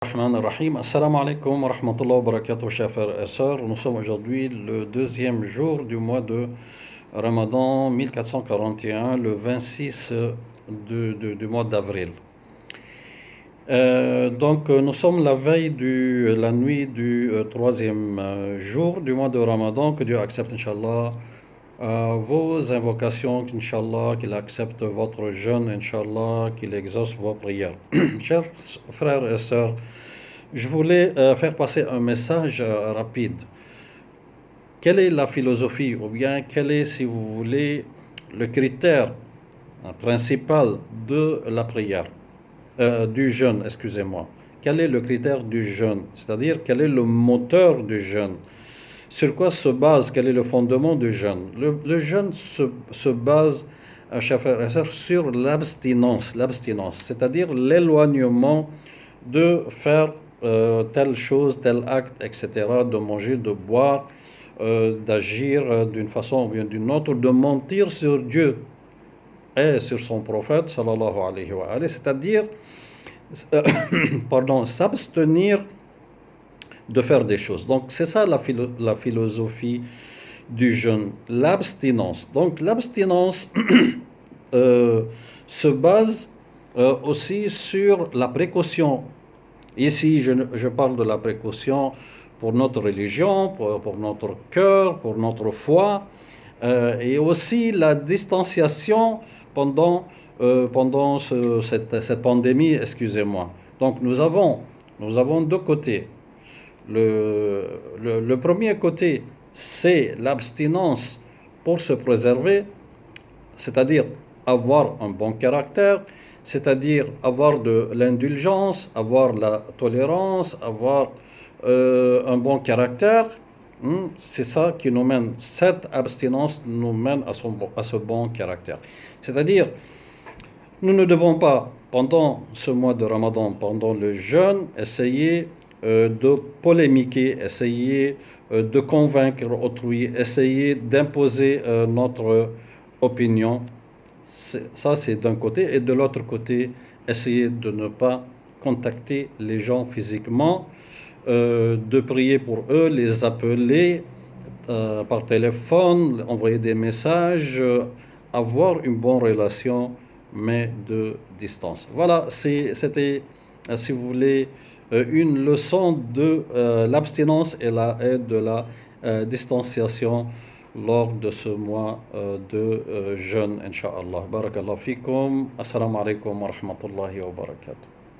Rahman Rahim. Assalamu alaikum wa rahmatullahi wa barakatuh, chers frères et sœurs. Nous sommes aujourd'hui le deuxième jour du mois de Ramadan 1441, le 26 du mois d'avril. Nous sommes la veille la nuit du troisième jour du mois de Ramadan. Que Dieu accepte, Inch'Allah, vos invocations, Inch'Allah, qu'il accepte votre jeûne, Inch'Allah, qu'il exauce vos prières. Chers frères et sœurs, je voulais faire passer un message rapide. Quelle est la philosophie, ou bien quel est, si vous voulez, le critère principal de la prière, du jeûne, excusez-moi. Quel est le critère du jeûne? C'est-à-dire, quel est le moteur du jeûne? Sur quoi se base, quel est le fondement du jeûne? Le jeûne se base, chers frères et sœurs, sur l'abstinence, c'est-à-dire l'éloignement de faire telle chose, tel acte, etc., de manger, de boire, d'agir d'une façon ou bien d'une autre, de mentir sur Dieu et sur son prophète, sallallahu alayhi wa alayhi, c'est-à-dire, s'abstenir de faire des choses. Donc c'est ça la philosophie du jeûne, l'abstinence. Donc l'abstinence se base aussi sur la précaution. Ici, je parle de la précaution pour notre religion, pour notre cœur, pour notre foi, et aussi la distanciation pendant cette pandémie, excusez-moi. Donc nous avons deux côtés. Le premier côté, c'est l'abstinence pour se préserver, c'est-à-dire avoir un bon caractère, c'est-à-dire avoir de l'indulgence, avoir la tolérance, avoir un bon caractère. C'est ça qui nous mène, cette abstinence nous mène à ce bon caractère. C'est-à-dire, nous ne devons pas, pendant ce mois de Ramadan, pendant le jeûne, essayer de polémiquer, essayer de convaincre autrui, essayer d'imposer notre opinion. Ça, c'est d'un côté. Et de l'autre côté, essayer de ne pas contacter les gens physiquement, de prier pour eux, les appeler par téléphone, envoyer des messages, avoir une bonne relation, mais de distance. Voilà, c'était, si vous voulez, une leçon de l'abstinence et de la distanciation lors de ce mois de jeûne, Inch'Allah. Barakallahu fikum. Assalamu alaikum wa rahmatullahi wa barakatuh.